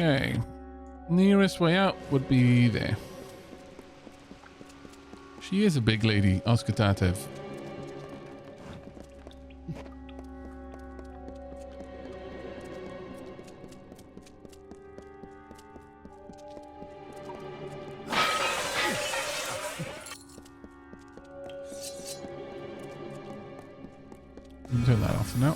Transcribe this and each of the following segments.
Okay. Nearest way out would be there. She is a big lady, Oscar Tatev. Turn that off now.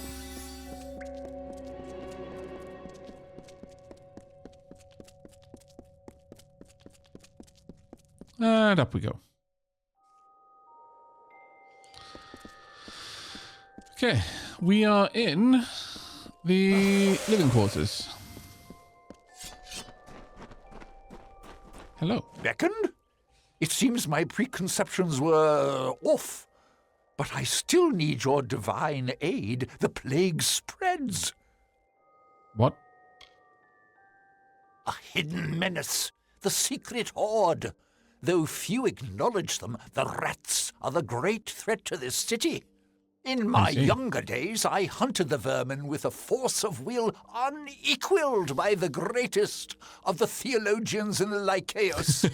And up we go. Okay, we are in the living quarters. Hello. Beckoned? It seems my preconceptions were off. But I still need your divine aid. The plague spreads. What? A hidden menace. The secret horde. Though few acknowledge them, the rats are the great threat to this city. In my younger days, I hunted the vermin with a force of will unequaled by the greatest of the theologians in the Lycaeus.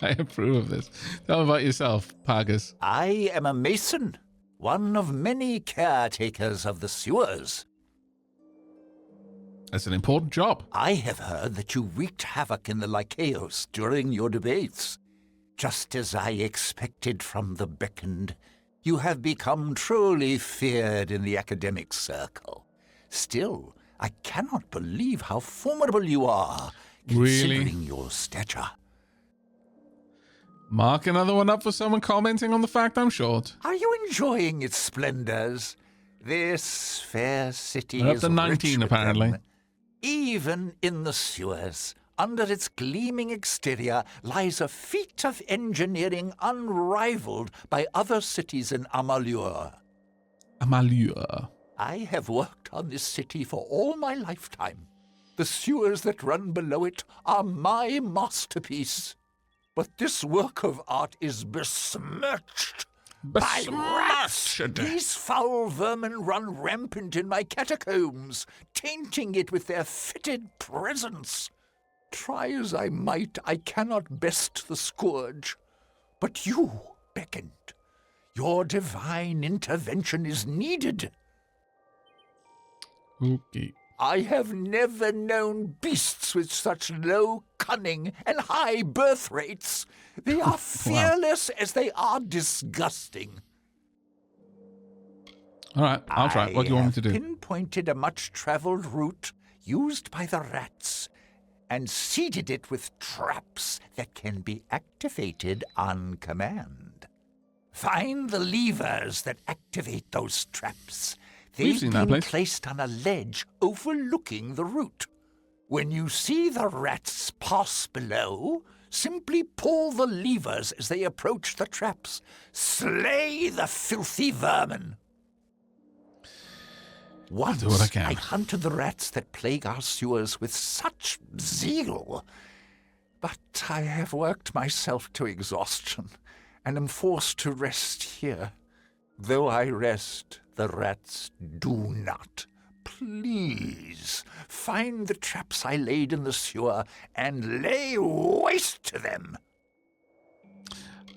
I approve of this. Tell me about yourself, Pagas. I am a mason, one of many caretakers of the sewers. That's an important job. I have heard that you wreaked havoc in the Lycaeus during your debates. Just as I expected from the Beckoned, you have become truly feared in the academic circle. Still, I cannot believe how formidable you are, considering your stature. Mark another one up for someone commenting on the fact I'm short. Are you enjoying its splendors? This fair city We're up is to 19 rich with apparently. them. Even in the sewers, under its gleaming exterior, lies a feat of engineering unrivaled by other cities in Amalur. Amalur. I have worked on this city for all my lifetime. The sewers that run below it are my masterpiece. But this work of art is besmirched by rats. These foul vermin run rampant in my catacombs, tainting it with their fetid presence. Try as I might, I cannot best the scourge. But you beckoned. Your divine intervention is needed. Okay. I have never known beasts with such low cunning and high birth rates. They are fearless as they are disgusting. All right, I'll try. What do you want me to do? I have pinpointed a much-traveled route used by the rats and seeded it with traps that can be activated on command. Find the levers that activate those traps. They've been placed on a ledge overlooking the route. When you see the rats pass below, simply pull the levers as they approach the traps. Slay the filthy vermin. Once I hunted the rats that plague our sewers with such zeal. But I have worked myself to exhaustion and am forced to rest here. Though I rest, the rats do not. Please, find the traps I laid in the sewer and lay waste to them.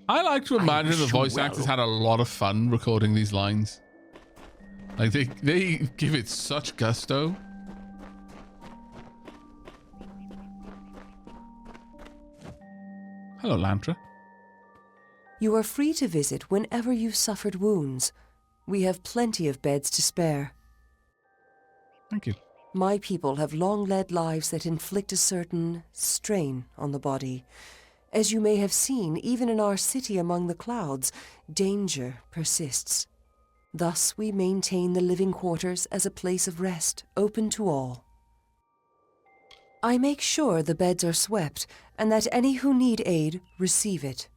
I like to imagine the voice actors had a lot of fun recording these lines. Like, they give it such gusto. Hello, Lantra. You are free to visit whenever you've suffered wounds. We have plenty of beds to spare. Thank you. My people have long led lives that inflict a certain strain on the body. As you may have seen, even in our city among the clouds, danger persists. Thus we maintain the living quarters as a place of rest, open to all. I make sure the beds are swept, and that any who need aid receive it.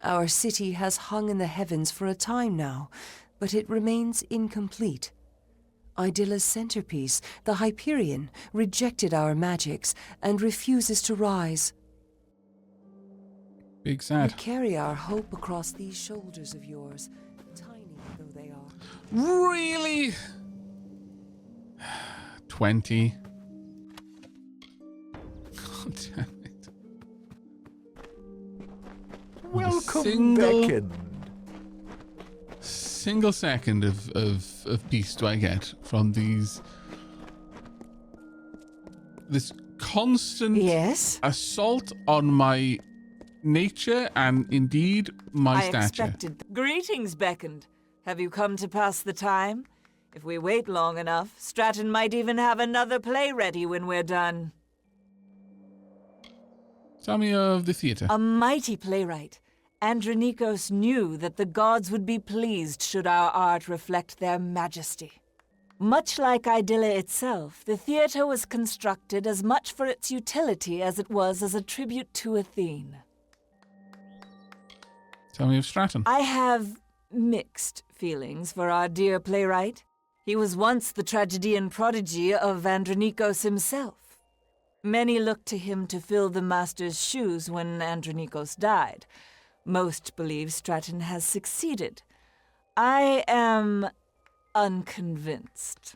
Our city has hung in the heavens for a time now, but it remains incomplete. Idylla's centerpiece, the Hyperion, rejected our magics and refuses to rise. Big sad. We carry our hope across these shoulders of yours, tiny though they are. Really? 20. God damn it. Welcome, Beckon. Single second of peace do I get from this constant assault on my nature and indeed my stature. Greetings, Beckoned. Have you come to pass the time? If we wait long enough, Stratton might even have another play ready when we're done. Tell me of the theatre. A mighty playwright. Andronikos knew that the gods would be pleased should our art reflect their majesty. Much like Idylla itself, the theatre was constructed as much for its utility as it was as a tribute to Athene. Tell me of Stratton. I have mixed feelings for our dear playwright. He was once the tragedian prodigy of Andronikos himself. Many looked to him to fill the master's shoes when Andronikos died. Most believe Stratton has succeeded. I am unconvinced.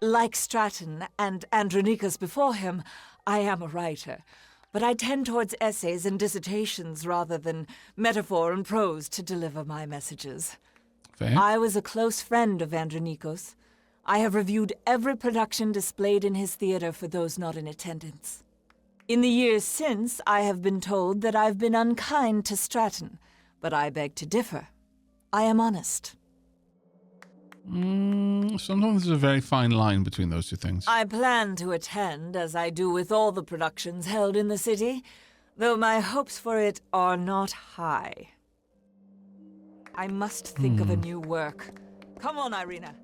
Like Stratton and Andronikos before him, I am a writer, but I tend towards essays and dissertations rather than metaphor and prose to deliver my messages. Fair. I was a close friend of Andronikos. I have reviewed every production displayed in his theater for those not in attendance. In the years since, I have been told that I've been unkind to Stratton, but I beg to differ. I am honest. Sometimes there's a very fine line between those two things. I plan to attend, as I do with all the productions held in the city, though my hopes for it are not high. I must think of a new work. Come on, Irina.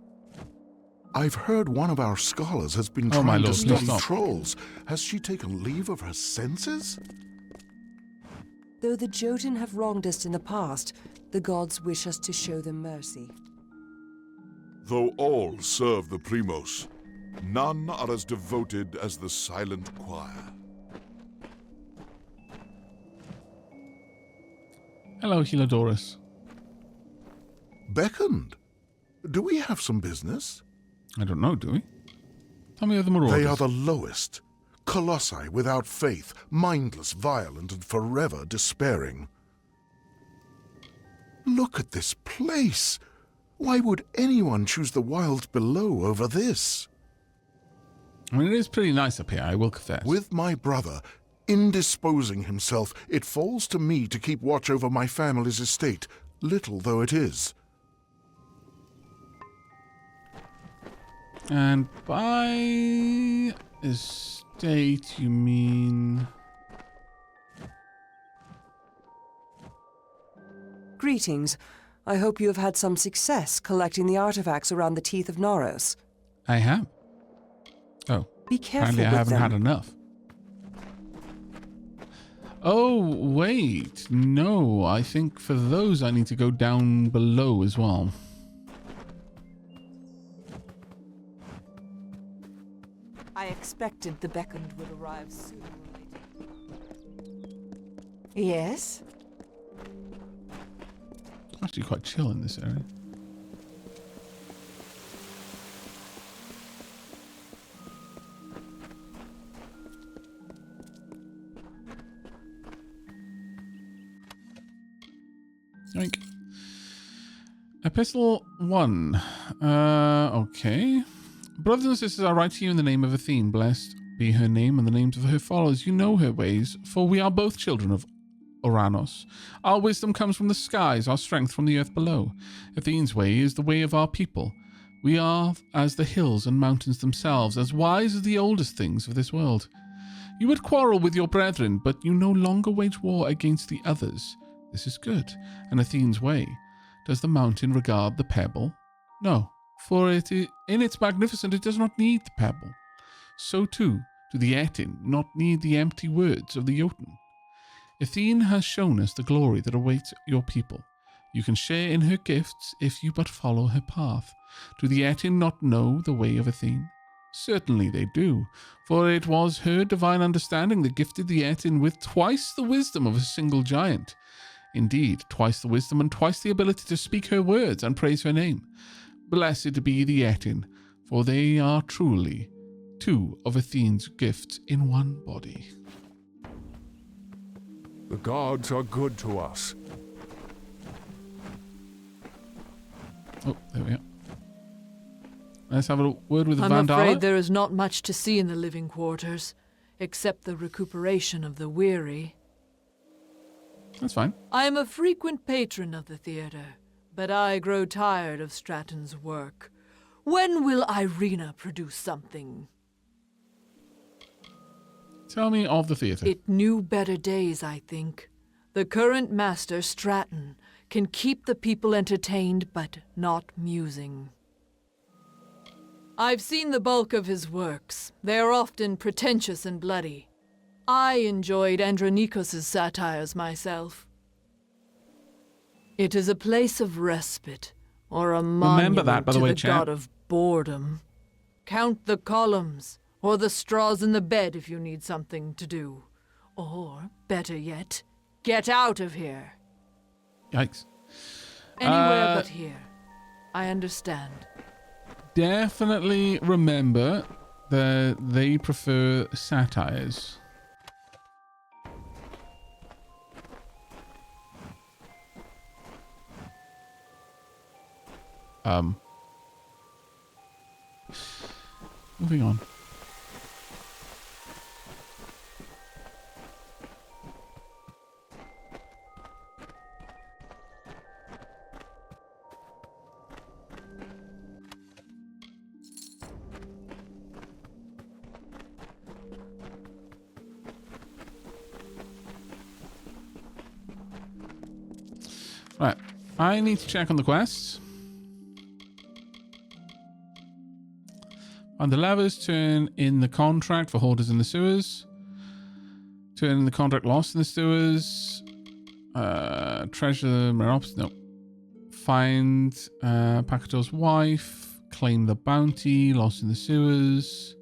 I've heard one of our scholars has been Oh, my trying to lord, study stop. trolls. Has she taken leave of her senses? Though the Jotun have wronged us in the past, the gods wish us to show them mercy. Though all serve the Primos, none are as devoted as the Silent Choir. Hello, Helodorus. Beckoned. Do we have some business? I don't know, do we? Tell me of the Marauders. They are the lowest. Colossi without faith, mindless, violent, and forever despairing. Look at this place. Why would anyone choose the wilds below over this? I mean, it is pretty nice up here, I will confess. With my brother indisposing himself, it falls to me to keep watch over my family's estate, little though it is. And by estate, you mean... Greetings. I hope you have had some success collecting the artifacts around the teeth of Naros. I have. Oh. Be careful Apparently I with haven't them. had enough. Oh, wait. No, I think for those I need to go down below as well. I expected the Beckoned would arrive sooner or later. Yes? Actually quite chill in this area. Yoink. Epistle 1. Okay. Brothers and sisters, I write to you in the name of Athene. Blessed be her name and the names of her followers. You know her ways, for we are both children of Oranos. Our wisdom comes from the skies, our strength from the earth below. Athene's way is the way of our people. We are as the hills and mountains themselves, as wise as the oldest things of this world. You would quarrel with your brethren, but you no longer wage war against the others. This is good. And Athene's way. Does the mountain regard the pebble? No, for it in its magnificence it does not need the pebble. So too do the Etin not need the empty words of the Jotun. Athene has shown us the glory that awaits your people. You can share in her gifts if you but follow her path. Do the Etin not know the way of Athene? Certainly they do, for it was her divine understanding that gifted the Etin with twice the wisdom of a single giant. Indeed, twice the wisdom and twice the ability to speak her words and praise her name. Blessed be the Etin, for they are truly two of Athene's gifts in one body. The gods are good to us. Oh, there we are. Let's have a word with I'm Vandala. afraid there is not much to see in the living quarters, except the recuperation of the weary. That's fine. I am a frequent patron of the theatre, but I grow tired of Stratton's work. When will Irina produce something? Tell me of the theatre. It knew better days, I think. The current master, Stratton, can keep the people entertained, but not musing. I've seen the bulk of his works. They are often pretentious and bloody. I enjoyed Andronikos' satires myself. It is a place of respite, or a monument that, by the to way, the chat. god of boredom. Count the columns, or the straws in the bed if you need something to do. Or, better yet, get out of here. Yikes. Anywhere but here. I understand. Definitely remember that they prefer satires. Moving on. Right, I need to check on the quests. On the levers, turn in the contract for hoarders in the sewers. Turn in the contract lost in the sewers. Treasure Merops, no. Find Pakator's wife. Claim the bounty, lost in the sewers.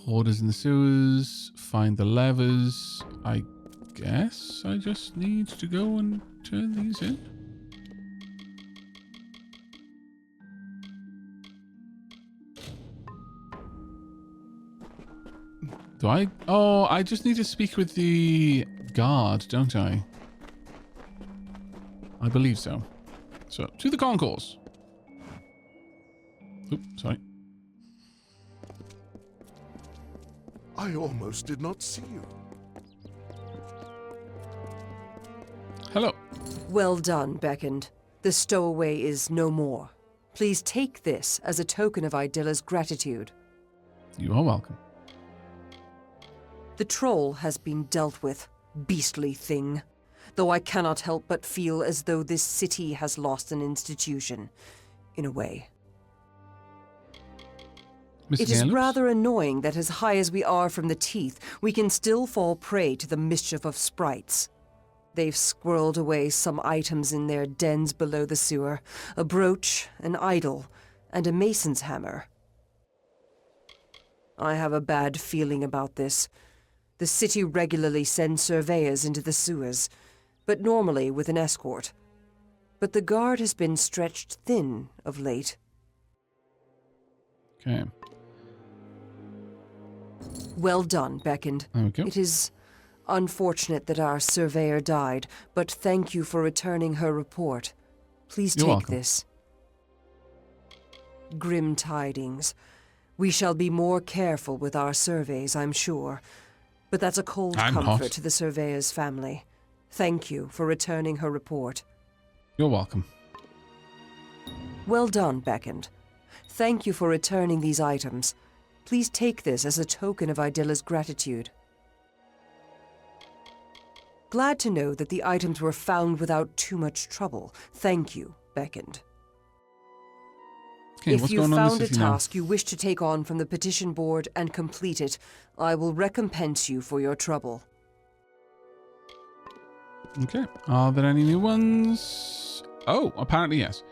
Hoarders in the sewers. Find the levers. I guess I just need to go and turn these in. Do I? Oh, I just need to speak with the guard, don't I? I believe so. So, to the concourse. Oops, sorry. I almost did not see you. Hello. Well done, Beckoned. The stowaway is no more. Please take this as a token of Idylla's gratitude. You are welcome. The troll has been dealt with, beastly thing. Though I cannot help but feel as though this city has lost an institution, in a way. Mr. It is Gallus? rather annoying that as high as we are from the teeth, we can still fall prey to the mischief of sprites. They've squirreled away some items in their dens below the sewer, a brooch, an idol, and a mason's hammer. I have a bad feeling about this. The city regularly sends surveyors into the sewers, but normally with an escort. But the guard has been stretched thin of late. Okay. Well done, Beckoned. There we go. It is unfortunate that our surveyor died, but thank you for returning her report. Please You're take welcome. this. Grim tidings. We shall be more careful with our surveys, I'm sure. But that's a cold I'm comfort not. to the surveyor's family. Thank you for returning her report. You're welcome. Well done, Beckoned. Thank you for returning these items. Please take this as a token of Idylla's gratitude. Glad to know that the items were found without too much trouble. Thank you, Beckoned. Okay, If what's you going on in the found a city now? task you wish to take on from the petition board and complete it, I will recompense you for your trouble. Okay. Are there any new ones? Oh, apparently yes.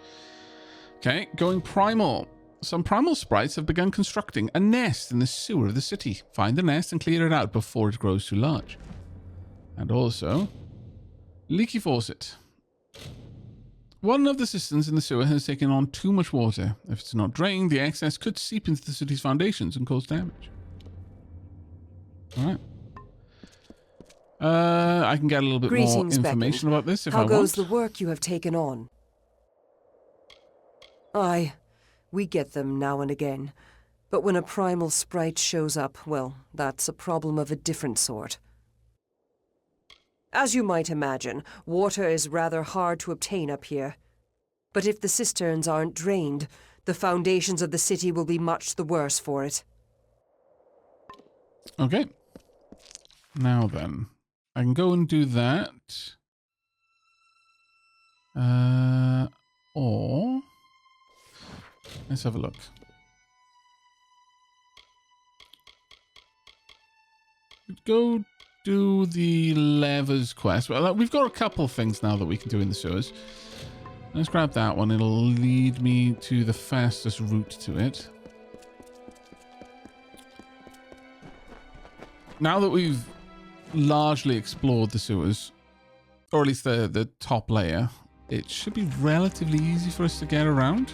Okay, going primal. Some primal sprites have begun constructing a nest in the sewer of the city. Find the nest and clear it out before it grows too large. And also, leaky faucet. One of the cisterns in the sewer has taken on too much water. If it's not drained, the excess could seep into the city's foundations and cause damage. Alright. I can get a little bit more information about this if I want. How goes the work you have taken on? Aye, we get them now and again. But when a primal sprite shows up, well, that's a problem of a different sort. As you might imagine, water is rather hard to obtain up here. But if the cisterns aren't drained, the foundations of the city will be much the worse for it. Okay. Now then, I can go and do that. Or let's have a look. Go do the levers quest. Well, we've got a couple of things now that we can do in the sewers. Let's grab that one. It'll lead me to the fastest route to it. Now that we've largely explored the sewers, or at least the top layer, it should be relatively easy for us to get around.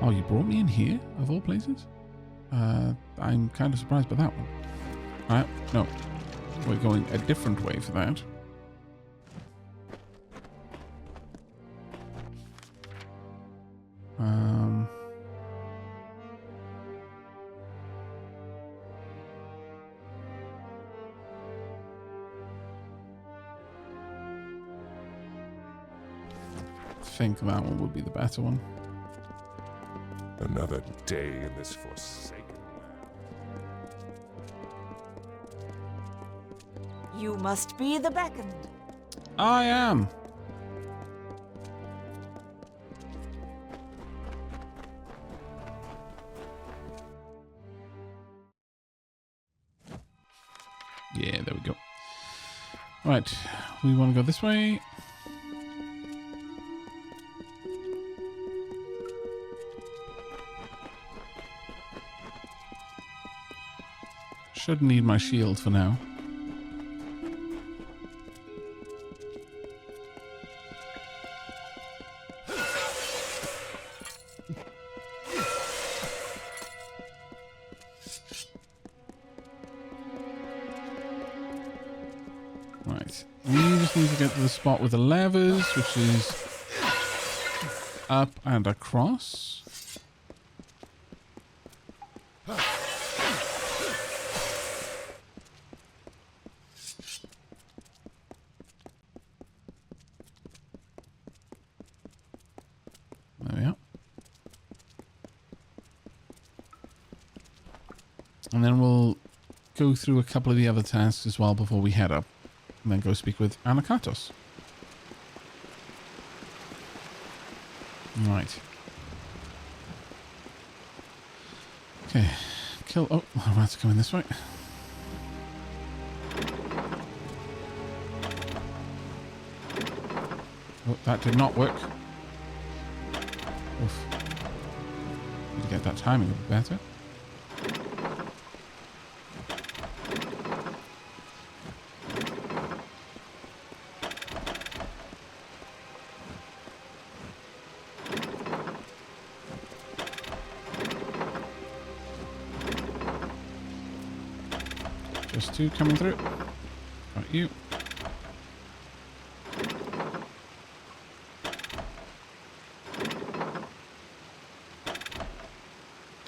Oh, you brought me in here, of all places? I'm kind of surprised by that one. Alright, no. We're going a different way for that. I think that one would be the better one. Another day in this forsaken land. You must be the beckoned. I am. Yeah, there we go. Right, we want to go this way. Shouldn't need my shield for now. Right. We just need to get to the spot with the levers, which is up and across. There we are. And then we'll go through a couple of the other tasks as well before we head up. And then go speak with Anakatos. Right. Okay. Kill... Oh, rats coming this way. Oh, that did not work. Oof. Need to get that timing a bit better. Just two coming through. Got you.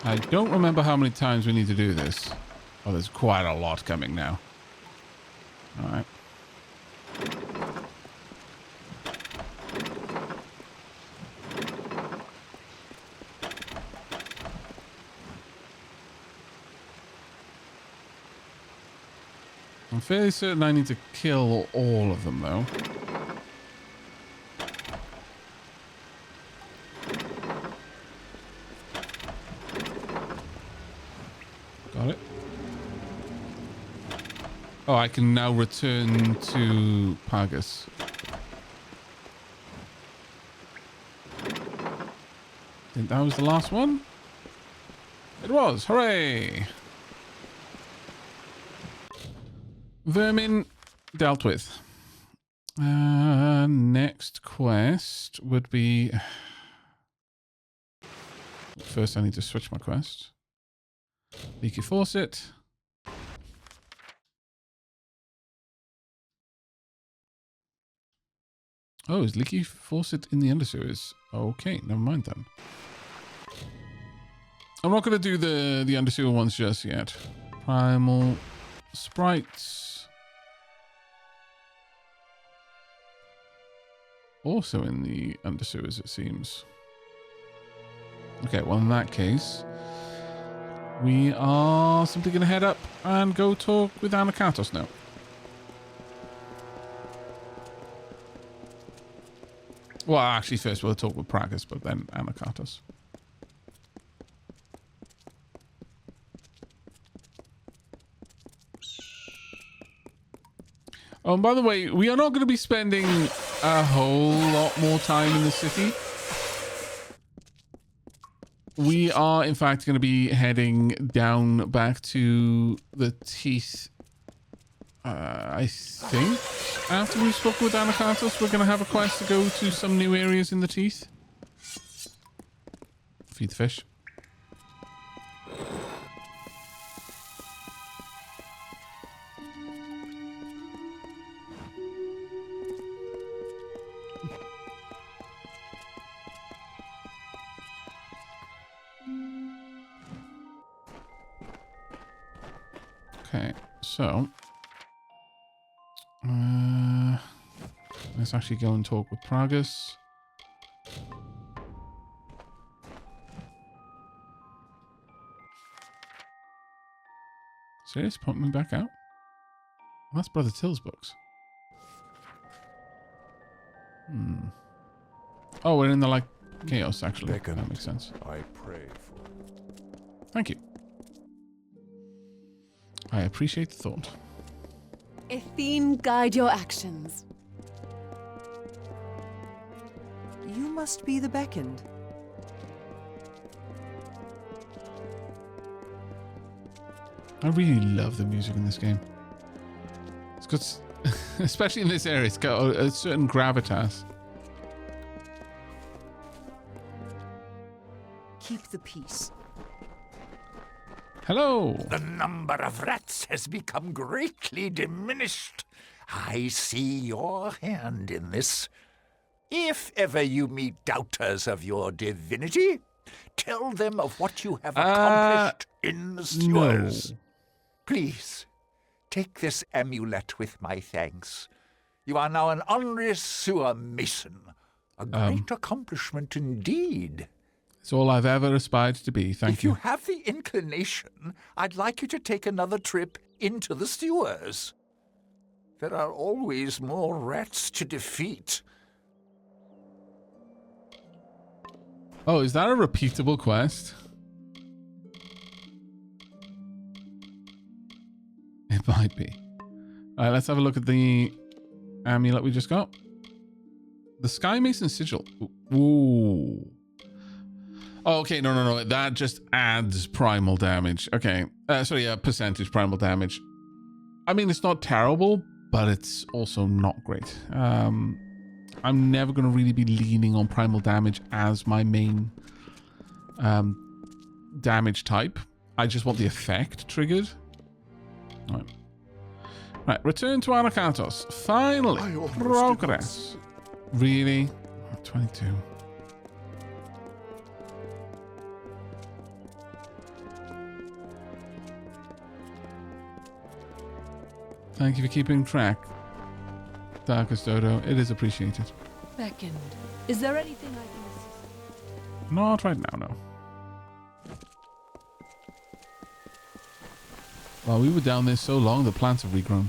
I don't remember how many times we need to do this. Oh, there's quite a lot coming now. Alright. I'm fairly certain I need to kill all of them, though. Got it. Oh, I can now return to Pagus. Think that was the last one? It was! Hooray! Vermin dealt with. Next quest would be... First, I need to switch my quest. Leaky Faucet. Oh, is Leaky Faucet in the Undersewers? Okay, never mind then. I'm not going to do the Undersewer ones just yet. Primal Sprites. Also in the Undersewers, it seems. Okay, well, in that case, we are simply going to head up and go talk with Anakatos now. Well, actually, first we'll talk with Pragus, but then Anakatos. Oh, and by the way, we are not going to be spending a whole lot more time in the city. We are, in fact, going to be heading down back to the Teeth. I think after we've spoken with Anakatos, we're going to have a quest to go to some new areas in the Teeth. Feed the fish. Okay, so let's actually go and talk with Pragus. Serious? Point me back out? Well, that's Brother Till's books. Oh, we're in the, like, chaos, actually. Beckon, that makes sense. I pray for. Thank you. I appreciate the thought. Athene, guide your actions. You must be the beckoned. I really love the music in this game. It's got, especially in this area, it's got a certain gravitas. Keep the peace. Hello. The number of rats has become greatly diminished. I see your hand in this. If ever you meet doubters of your divinity, tell them of what you have accomplished in the sewers. No. Please, take this amulet with my thanks. You are now an honorary sewer mason. A great accomplishment indeed. It's all I've ever aspired to be. Thank If you have the inclination, I'd like you to take another trip into the sewers. There are always more rats to defeat. Oh, is that a repeatable quest? It might be. All right, let's have a look at the amulet we just got. The Sky Mason Sigil. Ooh. Oh, okay, no. That just adds primal damage. Okay. Percentage primal damage. I mean, it's not terrible, but it's also not great. I'm never going to really be leaning on primal damage as my main damage type. I just want the effect triggered. All right. Right, return to Anakatos. Finally, progress. Really? 22. Thank you for keeping track, Darkest Dodo. It is appreciated. Beckoned. Is there anything I can assist? Not right now, no. Well, we were down there so long, the plants have regrown.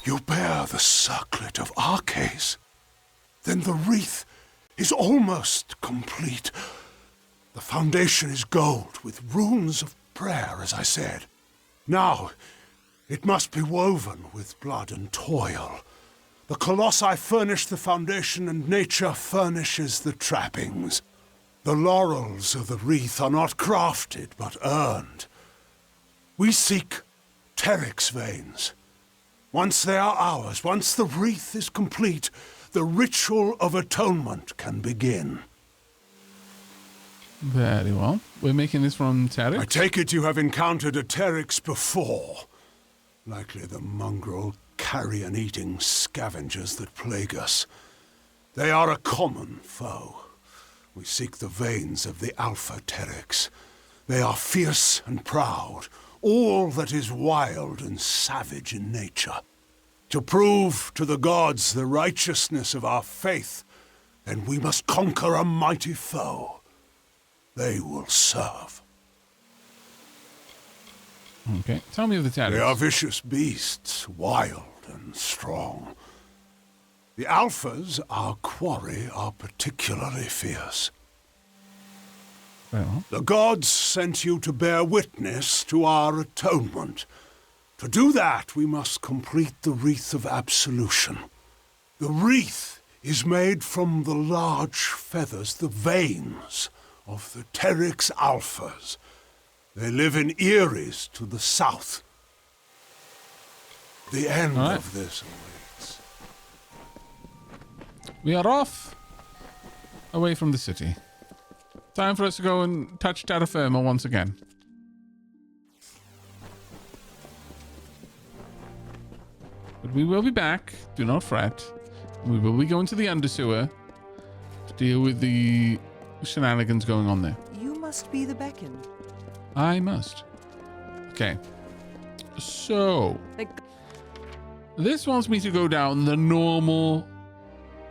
You bear the circlet of Arcades. Then the wreath is almost complete. The foundation is gold with runes of prayer, as I said. Now, it must be woven with blood and toil. The colossi furnish the foundation, and nature furnishes the trappings. The laurels of the wreath are not crafted, but earned. We seek Teryx veins. Once they are ours, once the wreath is complete, the ritual of atonement can begin. Very well. We're making this from Teryx. I take it you have encountered a Teryx before. Likely the mongrel carrion-eating scavengers that plague us. They are a common foe. We seek the veins of the Alpha Teryx. They are fierce and proud, all that is wild and savage in nature. To prove to the gods the righteousness of our faith, then we must conquer a mighty foe. They will serve. Okay, tell me of the Teryx. They are vicious beasts, wild and strong. The Alphas, our quarry, are particularly fierce. Very well. The gods sent you to bear witness to our atonement. To do that, we must complete the wreath of absolution. The wreath is made from the large feathers, the veins of the Teryx Alphas. They live in Eries to the south. The end of this awaits. We are off away from the city. Time for us to go and touch terra firma once again. But we will be back. Do not fret. We will be going to the undersewer to deal with the shenanigans going on there. You must be the beckoned. I must. Okay. So, this wants me to go down the normal,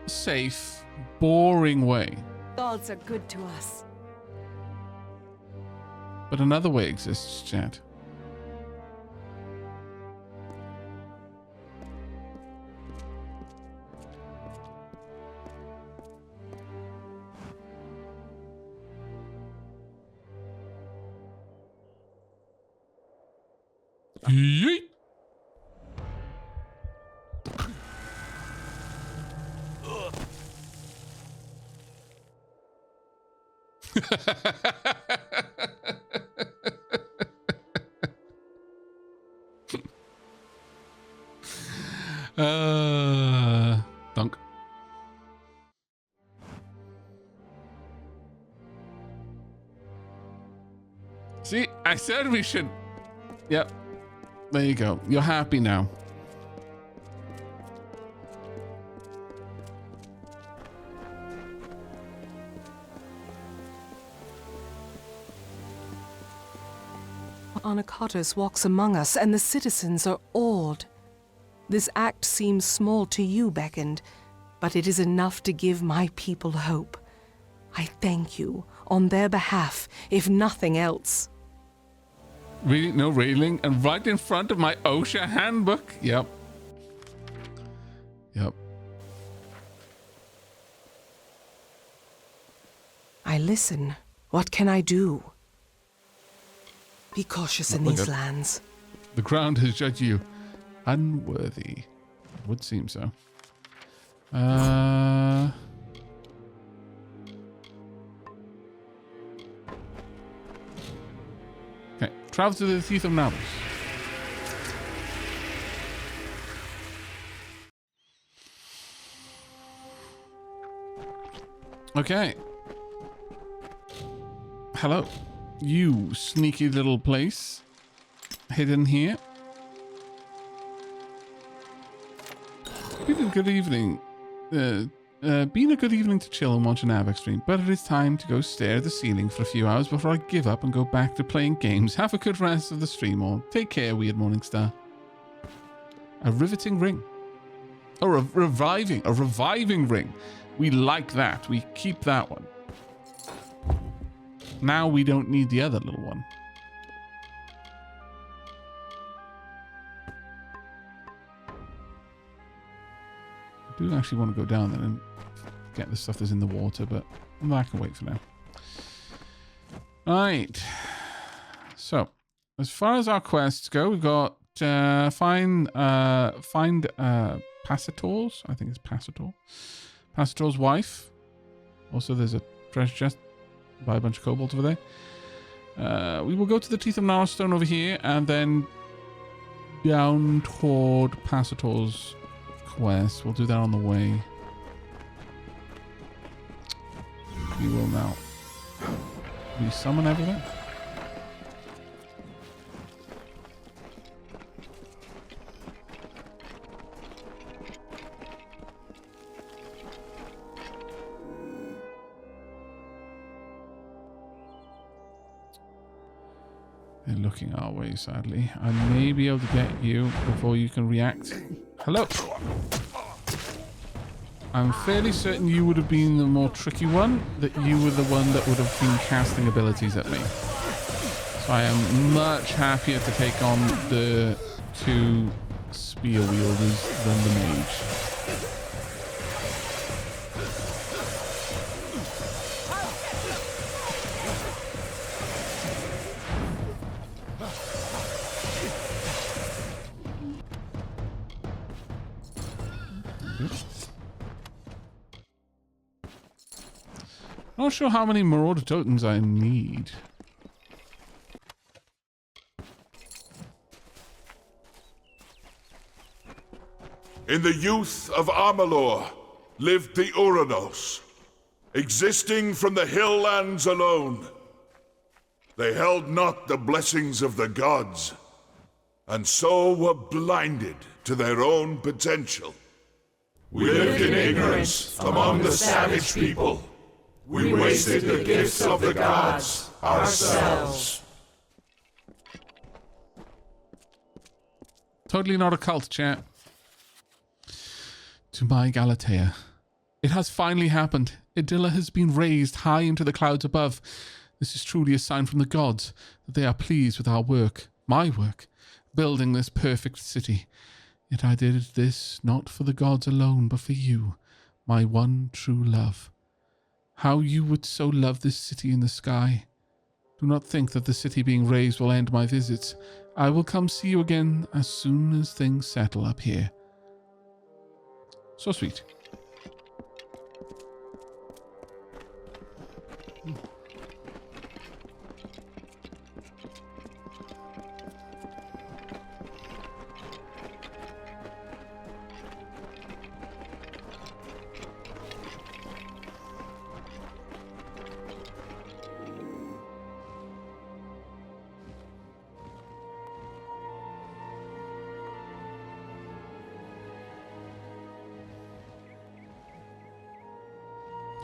safe, boring way. Gods are good to us. But another way exists, Chad. Yeet. Dunk. See, I said we should. Yep. There you go. You're happy now. Anakatos walks among us, and the citizens are awed. This act seems small to you, beckoned, but it is enough to give my people hope. I thank you on their behalf, if nothing else. Really? No railing? And right in front of my OSHA handbook? Yep. Yep. I listen. What can I do? Be cautious in these lands. The ground has judged you unworthy. It would seem so. Okay, travel to the Teeth of Nablus. Okay. Hello. You sneaky little place. Hidden here. Been a good evening. Been a good evening to chill and watch an Aavak stream, but it is time to go stare at the ceiling for a few hours before I give up and go back to playing games. Have a good rest of the stream, or take care, Weird Morningstar. A riveting ring. Or a reviving ring. We like that. We keep that one. Now we don't need the other little one. I do actually want to go down there and get the stuff that's in the water, but I can wait for now. Right. So, as far as our quests go, we've got find Pacitor's. I think it's Pacitor. Pacitor's wife. Also, there's a treasure chest by a bunch of kobolds over there. We will go to the Teeth of Narrowstone over here and then down toward Pacitor's quest. We'll do that on the way. We will now resummon everything. They're looking our way, sadly. I may be able to get you before you can react. Hello. I'm fairly certain you would have been the more tricky one, that you were the one that would have been casting abilities at me. So I am much happier to take on the 2 spear wielders than the mage. Not sure how many Marauder tokens I need. In the youth of Amalur lived the Uranos, existing from the hill lands alone. They held not the blessings of the gods, and so were blinded to their own potential. We lived in ignorance among the savage people. We wasted the gifts of the gods ourselves. Totally not a cult, chat. To my Galatea. It has finally happened. Idylla has been raised high into the clouds above. This is truly a sign from the gods that they are pleased with our work, my work, building this perfect city. Yet I did this not for the gods alone, but for you, my one true love. How you would so love this city in the sky. Do not think that the city being raised will end my visits. I will come see you again as soon as things settle up here. So sweet.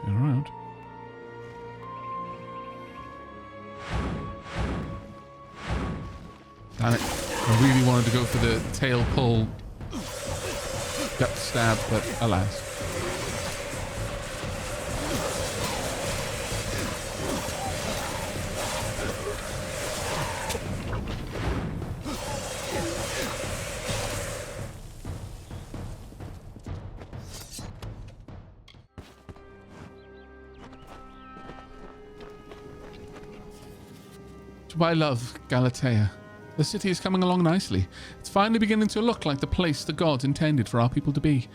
Turn around. Damn it. I really wanted to go for the tail pull gut stab, but alas. To my love, Galatea. The city is coming along nicely. It's finally beginning to look like the place the gods intended for our people to be.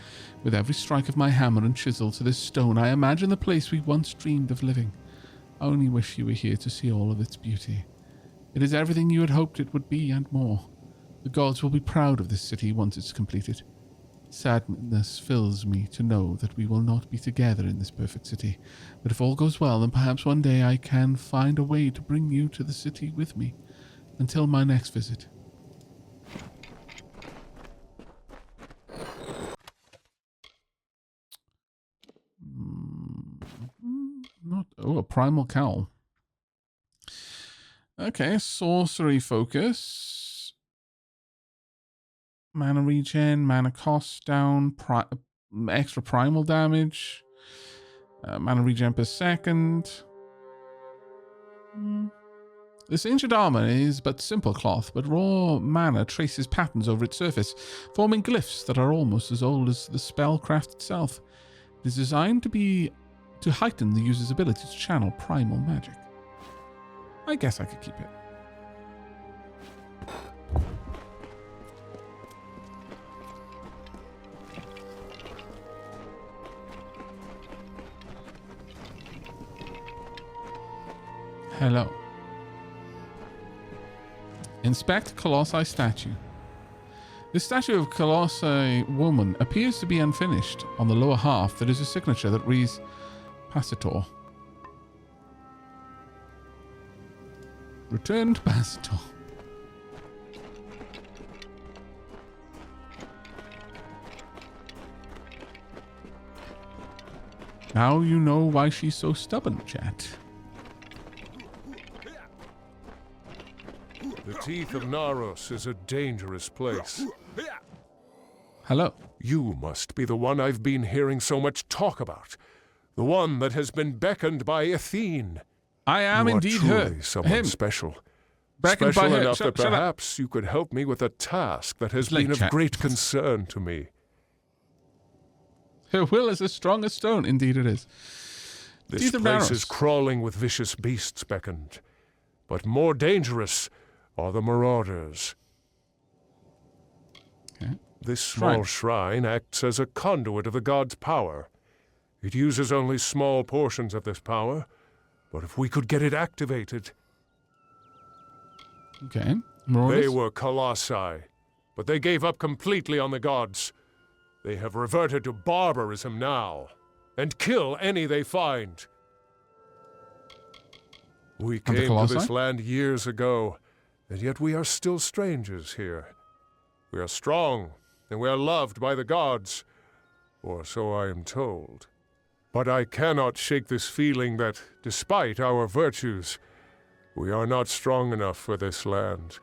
With every strike of my hammer and chisel to this stone, I imagine the place we once dreamed of living. I only wish you were here to see all of its beauty. It is everything you had hoped it would be and more. The gods will be proud of this city once it's completed. Sadness fills me to know that we will not be together in this perfect city. But if all goes well, then perhaps one day I can find a way to bring you to the city with me. Until my next visit. A primal cowl. Okay, sorcery focus. Mana regen, mana cost down, extra primal damage. Mana regen per second. This ancient armor is but simple cloth, but raw mana traces patterns over its surface, forming glyphs that are almost as old as the spellcraft itself. It is designed to heighten the user's ability to channel primal magic. I guess I could keep it. Hello. Inspect Colossi statue. This statue of Colossi woman appears to be unfinished. On the lower half, there is a signature that reads Pacitor. Return to Pacitor. Now you know why she's so stubborn, chat. The Teeth of Naros is a dangerous place. Hello. You must be the one I've been hearing so much talk about. The one that has been beckoned by Athene. I am you indeed are truly her. someone Him. special. Beckoned Special by her. enough Shut that up. perhaps you could help me with a task that has Late been of chat. great concern to me. Her will is as strong as stone. Indeed it is. This Teeth of place Naros. is crawling with vicious beasts beckoned. But more dangerous are the marauders. Okay. This small shrine acts as a conduit of the god's power. It uses only small portions of this power, but if we could get it activated... Okay. Marauders. They were colossi, but they gave up completely on the gods. They have reverted to barbarism now, and kill any they find. We And the came to colossi? this land years ago, and yet we are still strangers here. We are strong, and we are loved by the gods, or so I am told. But I cannot shake this feeling that, despite our virtues, we are not strong enough for this land.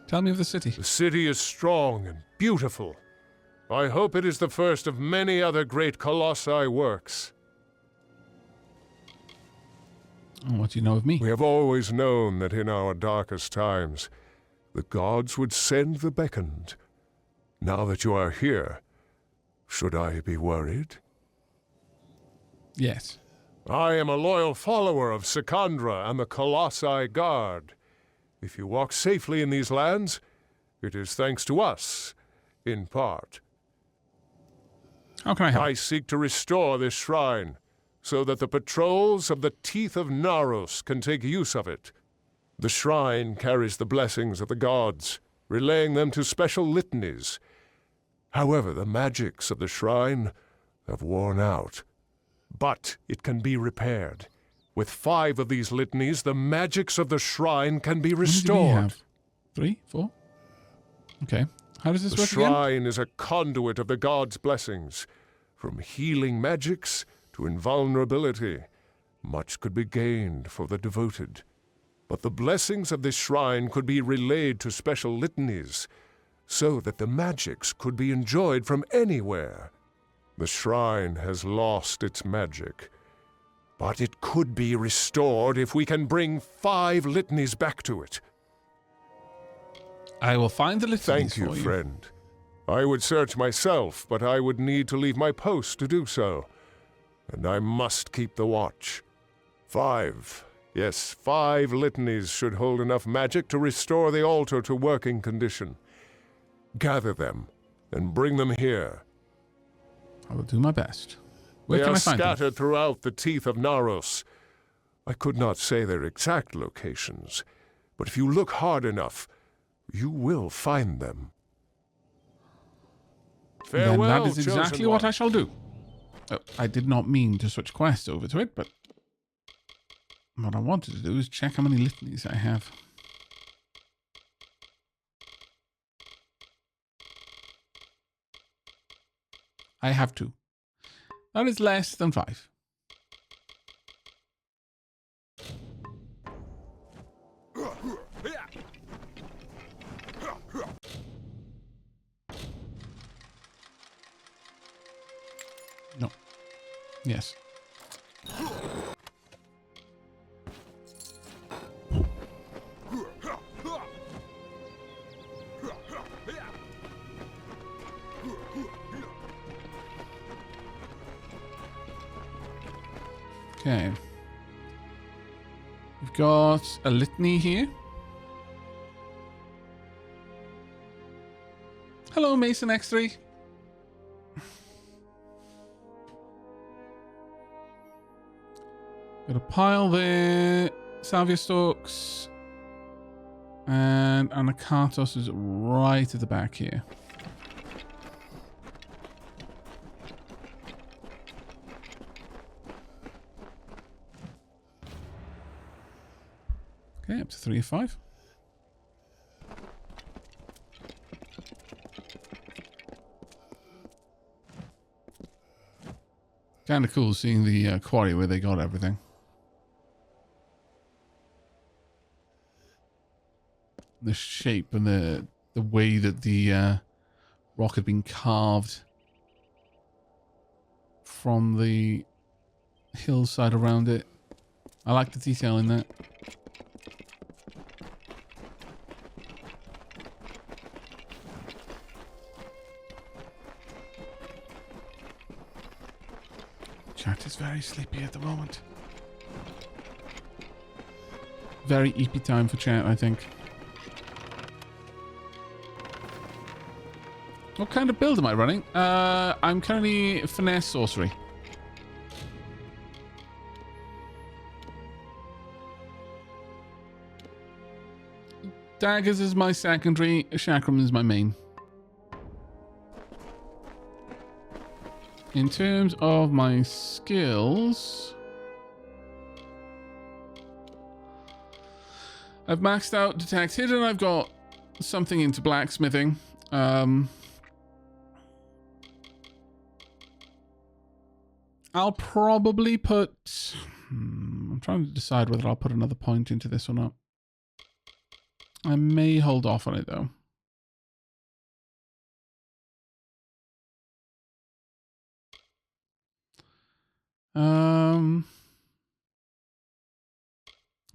Tell me of the city. The city is strong and beautiful. I hope it is the first of many other great colossi works. What do you know of me? We have always known that in our darkest times, the gods would send the beckoned. Now that you are here, should I be worried? Yes. I am a loyal follower of Secandra and the Colossi Guard. If you walk safely in these lands, it is thanks to us, in part. How can I help? I seek to restore this shrine, so that the patrols of the Teeth of Naros can take use of it. The shrine carries the blessings of the gods, relaying them to special litanies. However, the magics of the shrine have worn out. But it can be repaired. With 5 of these litanies, the magics of the shrine can be How many do we restored. have? 3? 4? Okay. How does this The work again? shrine is a conduit of the gods' blessings. From healing magics to invulnerability, much could be gained for the devoted. But the blessings of this shrine could be relayed to special litanies, so that the magics could be enjoyed from anywhere. The shrine has lost its magic, but it could be restored if we can bring 5 litanies back to it. I will find the litanies Thank you, for you. friend. I would search myself, but I would need to leave my post to do so. And I must keep the watch. 5. Yes, 5 litanies should hold enough magic to restore the altar to working condition. Gather them and bring them here. I will do my best. Where They can are I find them? scattered throughout the Teeth of Naros. I could not say their exact locations, but if you look hard enough, you will find them. Then Farewell, that is exactly chosen what one. I shall do. I did not mean to switch quest over to it, but what I wanted to do is check how many litanies I have. I have 2. That is less than 5. No. Yes. Okay. We've got a litany here. Hello, Mason X3. Got a pile there. Salvia stalks. And Anakartos is right at the back here. Okay, up to 3 of 5. Kind of cool seeing the quarry where they got everything. The shape and the way that the rock had been carved from the hillside around it. I like the detail in that. Chat is very sleepy at the moment. Very eepy time for chat, I think. What kind of build am I running? I'm currently finesse sorcery. Daggers is my secondary, chakram is my main. In terms of my skills, I've maxed out Detect Hidden. I've got something into blacksmithing. I'll probably put... I'm trying to decide whether I'll put another point into this or not. I may hold off on it, though.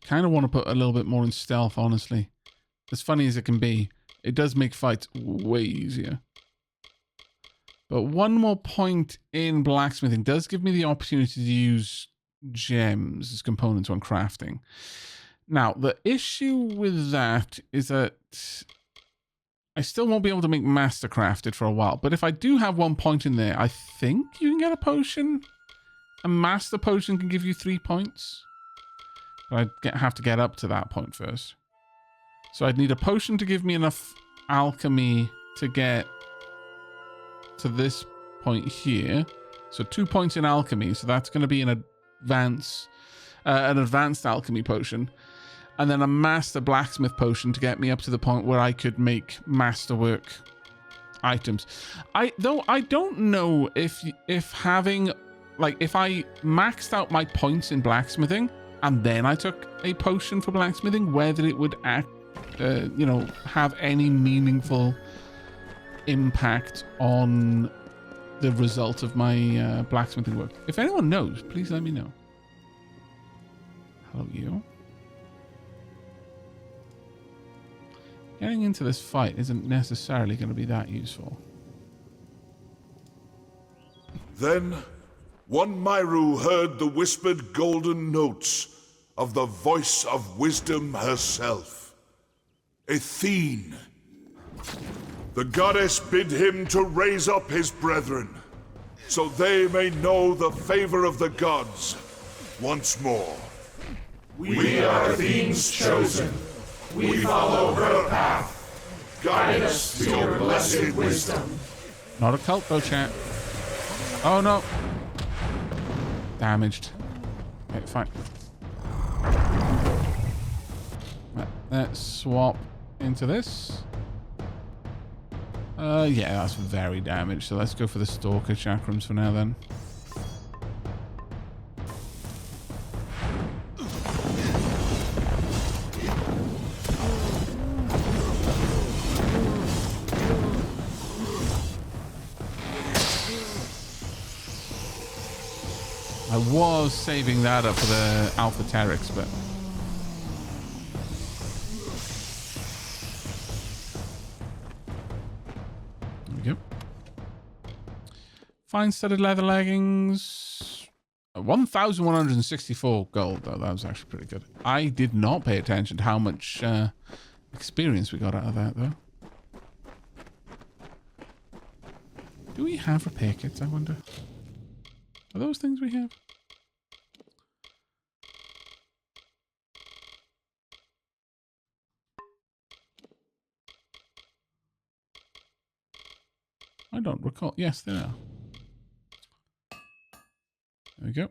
Kind of want to put a little bit more in stealth, honestly. As funny as it can be, it does make fights way easier. But one more point in blacksmithing does give me the opportunity to use gems as components when crafting. Now, the issue with that is that I still won't be able to make mastercrafted for a while. But if I do have one point in there, I think you can get a potion. A master potion can give you 3 points. But I'd have to get up to that point first. So I'd need a potion to give me enough alchemy to get to this point here. So 2 points in alchemy. So that's going to be an advanced alchemy potion. And then a master blacksmith potion to get me up to the point where I could make masterwork items. I don't know if having, like, if I maxed out my points in blacksmithing and then I took a potion for blacksmithing, whether it would have any meaningful impact on the result of my blacksmithing work. If anyone knows, please let me know. Hello, you. Getting into this fight isn't necessarily going to be that useful. Then, one Myru heard the whispered golden notes of the voice of wisdom herself. Athene. The goddess bid him to raise up his brethren, so they may know the favor of the gods once more. We are Athene's chosen. We follow her path. Guide us to your blessed wisdom. Not a cult though, chat. Oh no. Damaged. Okay, fine. Let's swap into this. Yeah, that's very damaged. So let's go for the Stalker chakrams for now then. I was saving that up for the Alpha Teryx, but... There we go. Fine studded leather leggings. 1,164 gold, though. That was actually pretty good. I did not pay attention to how much experience we got out of that, though. Do we have repair kits, I wonder? Are those things we have? I don't recall. Yes, they are. There we go.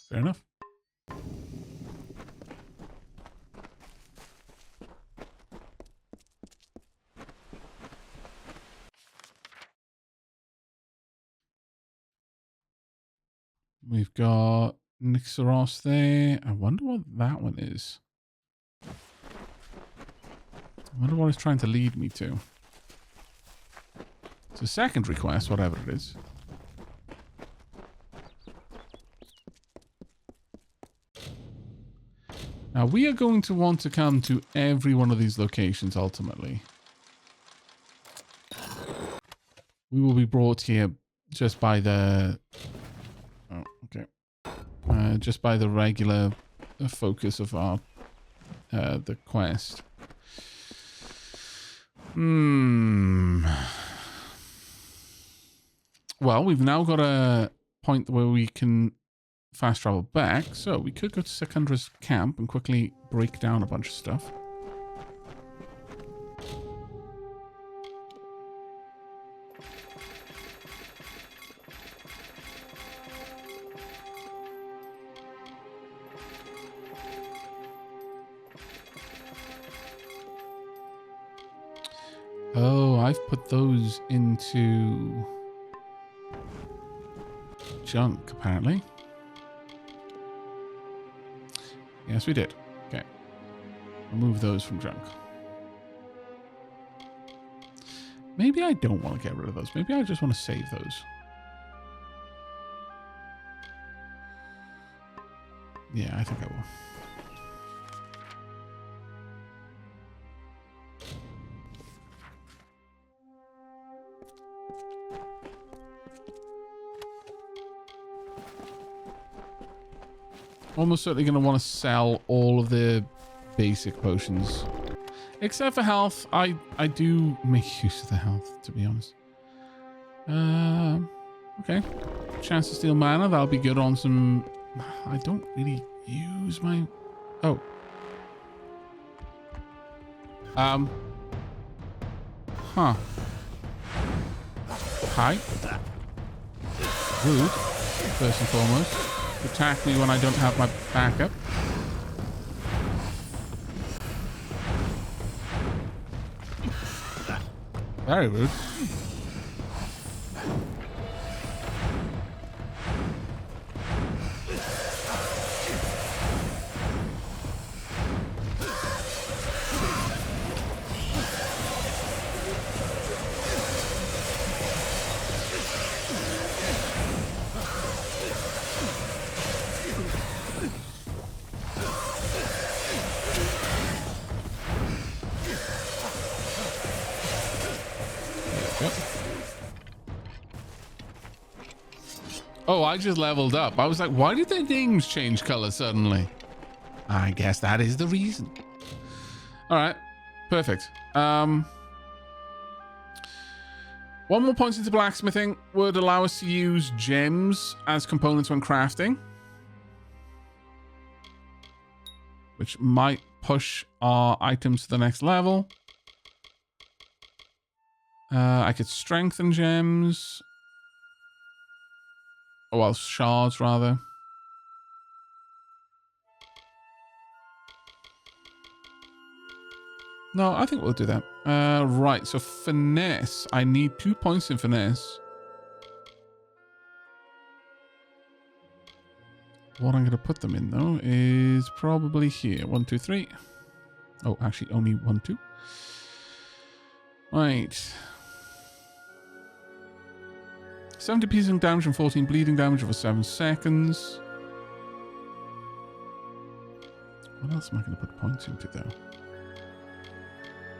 Fair enough. We've got Nixeros there. I wonder what that one is. I wonder what it's trying to lead me to. It's a secondary quest, whatever it is. Now, we are going to want to come to every one of these locations, ultimately. We will be brought here just by the... Oh, okay. Just by the regular focus of our... the quest. Well, we've now got a point where we can fast travel back, so we could go to Sekundra's camp and quickly break down a bunch of stuff. Oh, I've put those into junk, apparently. Yes, we did. Okay. Remove those from junk. Maybe I don't want to get rid of those. Maybe I just want to save those. Yeah, I think I will. Almost certainly going to want to sell all of the basic potions. Except for health. I do make use of the health, to be honest. Okay. Chance to steal mana. That'll be good on some... I don't really use my... Oh. Huh. Hi. Rude, first and foremost. Attack me when I don't have my backup. Very rude. Oh, I just leveled up. I was like, why did their names change color suddenly? I guess that is the reason. All right. Perfect. 1 more point into blacksmithing would allow us to use gems as components when crafting, which might push our items to the next level. I could strengthen gems. Oh, well, shards, rather. No, I think we'll do that. Right, so finesse. I need 2 points in finesse. What I'm going to put them in, though, is probably here. 1, 2, 3. Oh, actually, only 1, 2. Right. 70 piercing damage and 14 bleeding damage over 7 seconds. What else am I going to put points into, though?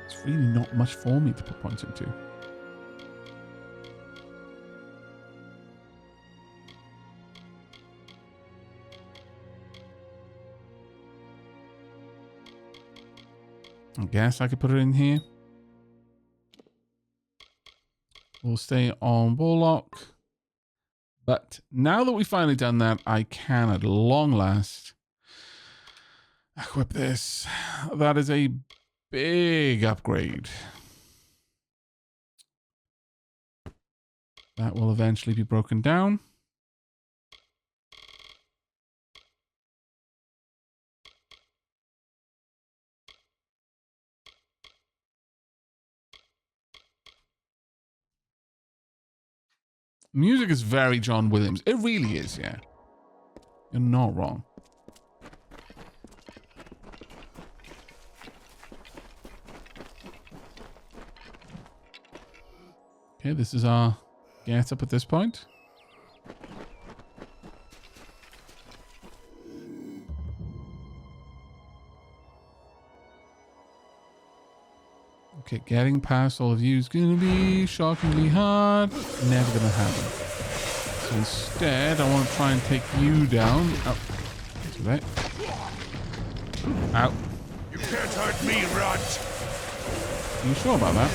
It's really not much for me to put points into. I guess I could put it in here. We'll stay on Warlock. But now that we've finally done that, I can at long last Equip this. That is a big upgrade. That will eventually be broken down. Music is very John Williams. It really is, yeah. You're not wrong. Okay, this is our get up at this point. Okay, getting past all of you is going to be shockingly hard. Never going to happen. So instead, I want to try and take you down. Oh, that's right. Ow. You can't hurt me, Runt. Are you sure about that?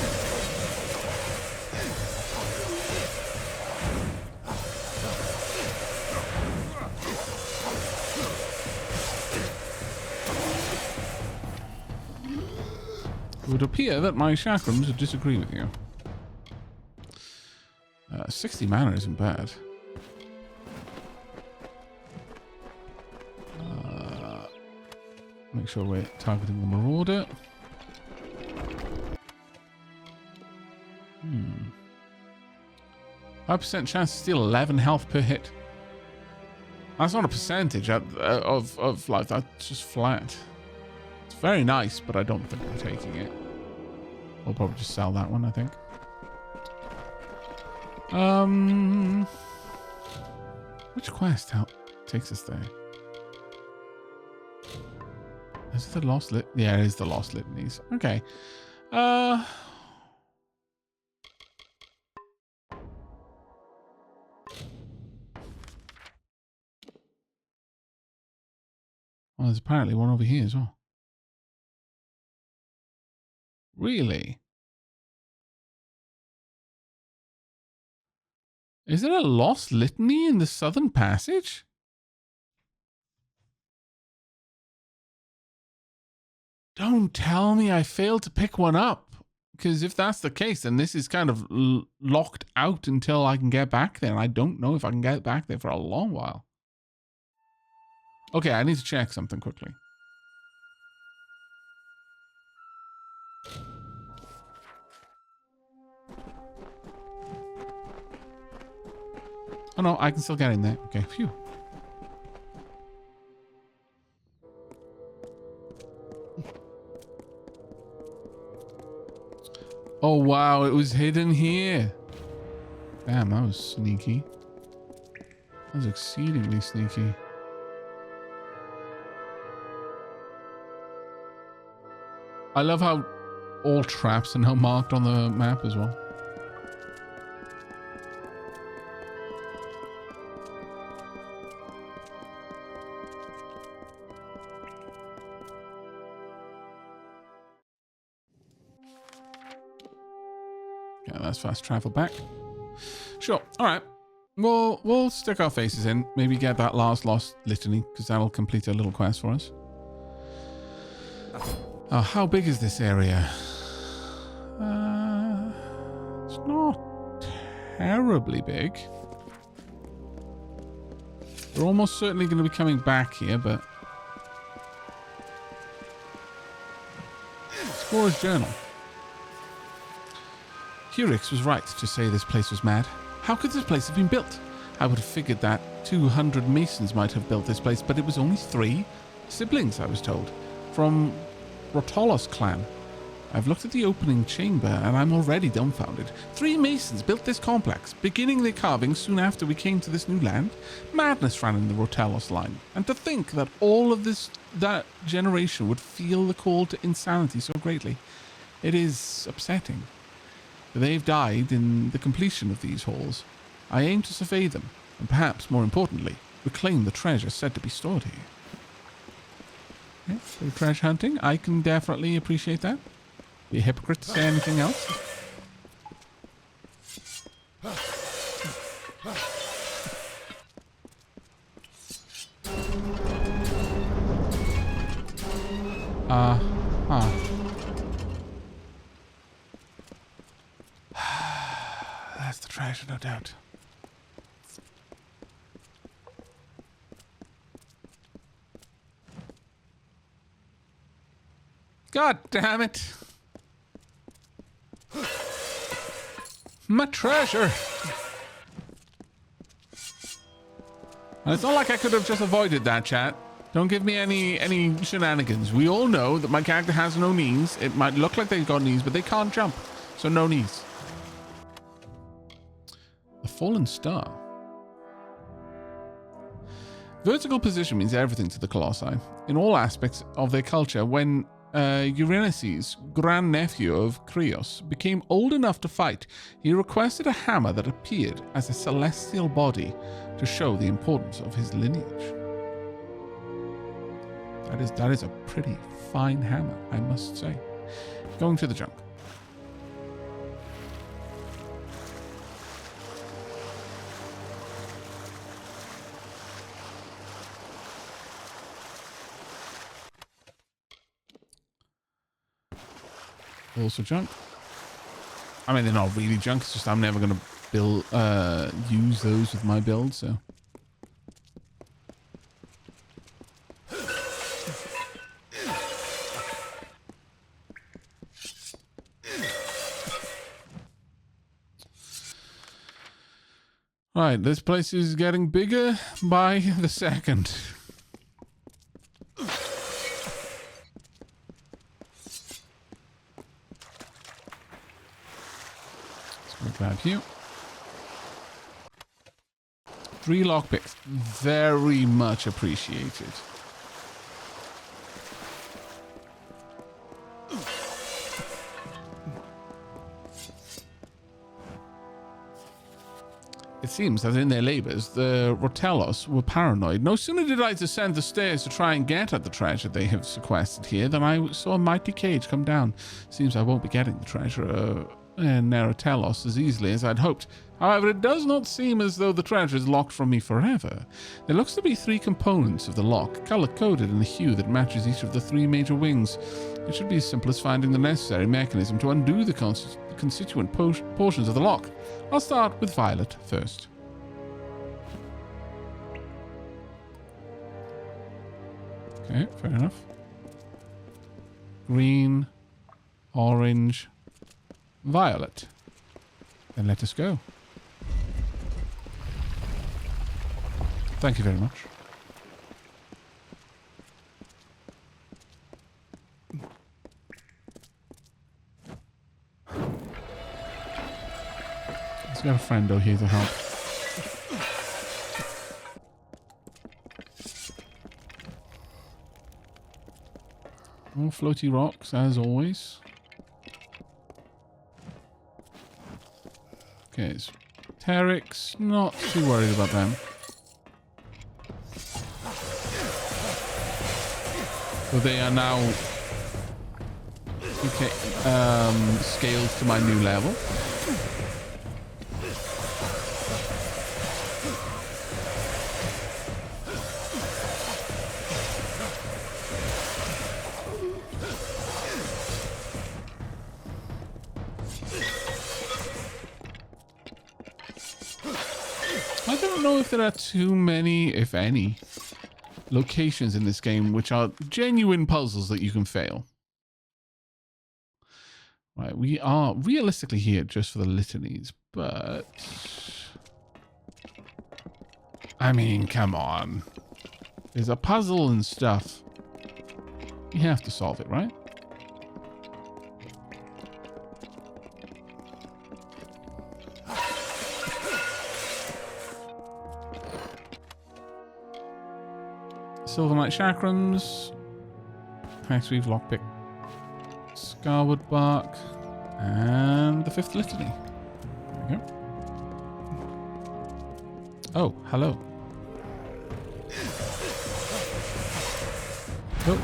It would appear that my chakrams disagree with you. 60 mana isn't bad. Make sure we're targeting the Marauder. 5% chance to steal 11 health per hit. That's not a percentage of life, that's just flat. It's very nice, but I don't think we're taking it. We'll probably just sell that one, I think. Which quest takes us there? Is it the Lost Lit? Yeah, it is the Lost Litanies. Okay. Well, there's apparently one over here as well. Really? Is there a Lost Litany in the Southern Passage? Don't tell me I failed to pick one up. Because if that's the case, then this is kind of locked out until I can get back there. And I don't know if I can get back there for a long while. Okay, I need to check something quickly. Oh no, I can still get in there. Okay, phew. Oh wow, it was hidden here. Damn, that was sneaky. That was exceedingly sneaky. I love how all traps are now marked on the map as well. Yeah, that's fast travel back. Sure. All right. We'll stick our faces in. Maybe get that last Lost Litany, because that'll complete a little quest for us. How big is this area? It's not terribly big. We're almost certainly going to be coming back here, but... Explorer's Journal. Hurix was right to say this place was mad. How could this place have been built? I would have figured that 200 masons might have built this place, but it was only 3 siblings, I was told, from Rotolos clan. I've looked at the opening chamber and I'm already dumbfounded. 3 masons built this complex, beginning their carving soon after we came to this new land. Madness ran in the Rotolos line, and to think that all of that generation would feel the call to insanity so greatly. It is upsetting. They've died in the completion of these halls. I aim to survey them, and perhaps more importantly, reclaim the treasure said to be stored here. Yeah, so treasure hunting, I can definitely appreciate that. Be a hypocrite to say anything else. That's the treasure, no doubt. God damn it. My treasure. And it's not like I could have just avoided that, chat. Don't give me any shenanigans. We all know that my character has no knees. It might look like they've got knees, but they can't jump. So no knees. The fallen star. Vertical position means everything to the Colossi. In all aspects of their culture, when Eurynoces, grandnephew of Krios, became old enough to fight, he requested a hammer that appeared as a celestial body to show the importance of his lineage. That is a pretty fine hammer, I must say. Going to the junk. Also junk. I mean, they're not really junk. It's just I'm never going to build, use those with my build. So. Right, this place is getting bigger by the second. Grab you. 3 lockpicks. Very much appreciated. It seems that in their labors, the Rotellos were paranoid. No sooner did I descend the stairs to try and get at the treasure they have sequestered here than I saw a mighty cage come down. Seems I won't be getting the treasure Nerotelos as easily as I'd hoped. However, it does not seem as though the treasure is locked from me forever. There looks to be 3 components of the lock, color-coded in a hue that matches each of the 3 major wings. It should be as simple as finding the necessary mechanism to undo the constituent portions of the lock. I'll start with violet first. Okay, fair enough. Green, orange, violet. Then let us go. Thank you very much. Let's get a friendo here to help. More floaty rocks, as always. Okay, it's Pteryx. Not too worried about them. So they are now scaled to my new level. I don't know if there are too many, if any, locations in this game which are genuine puzzles that you can fail. Right, we are realistically here just for the litanies, but I mean, come on. There's a puzzle and stuff. You have to solve it, right? Silver Knight Chakrams, Hexweave Lockpick, Scarwood Bark, and the 5th Litany. There we go. Oh, hello. Oh.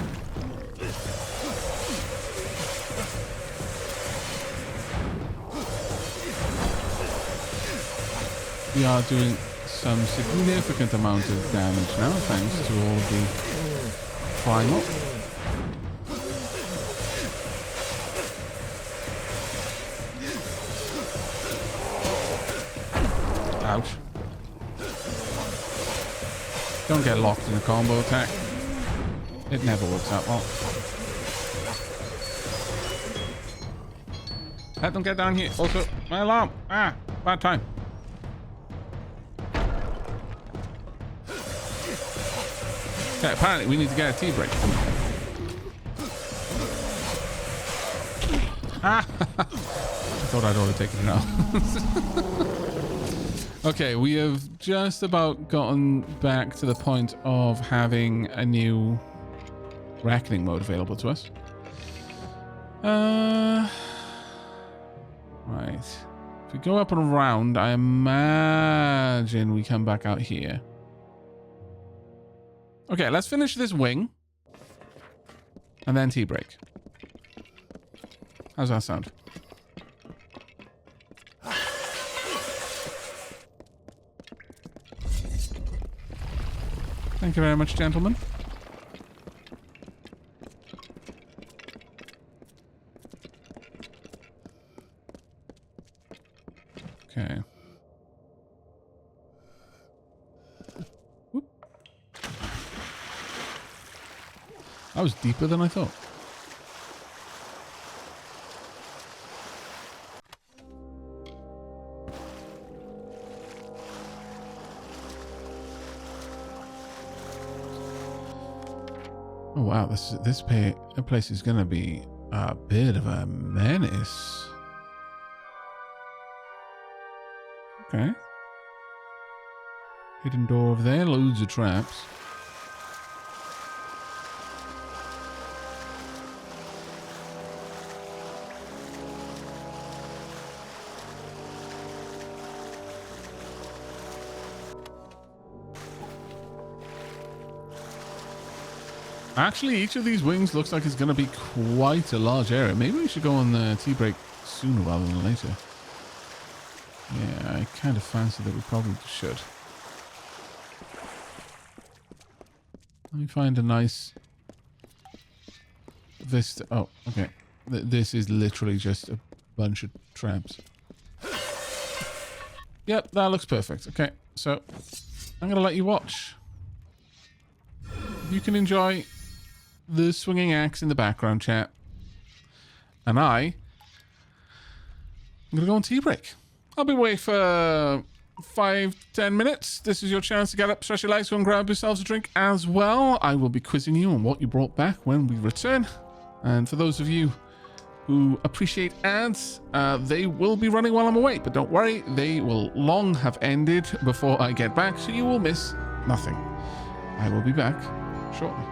We are doing some significant amount of damage now, thanks to all of the primal. don't get locked in a combo attack. It never works out well. Pet, don't get down here. Also, my alarm. Ah, bad time. Okay, apparently we need to get a tea break. Ah! I thought I'd already taken it out. Okay, we have just about gotten back to the point of having a new reckoning mode available to us. Right. If we go up and around, I imagine we come back out here. Okay, let's finish this wing. And then tea break. How's that sound? Thank you very much, gentlemen. Okay. Whoop. That was deeper than I thought. Oh wow, this place is gonna be a bit of a menace. Okay. Hidden door over there, loads of traps. Actually, each of these wings looks like it's going to be quite a large area. Maybe we should go on the tea break sooner rather than later. Yeah, I kind of fancy that we probably should. Let me find a nice vista. Oh, okay. This is literally just a bunch of traps. Yep, that looks perfect. Okay, so I'm going to let you watch. You can enjoy the swinging axe in the background, chat. And I'm going to go on tea break. I'll be away for 5-10 minutes. This is your chance to get up, stretch your legs, go and grab yourselves a drink as well. I will be quizzing you on what you brought back when we return. And for those of you who appreciate ads, they will be running while I'm away. But don't worry, they will long have ended before I get back, so you will miss nothing. I will be back shortly.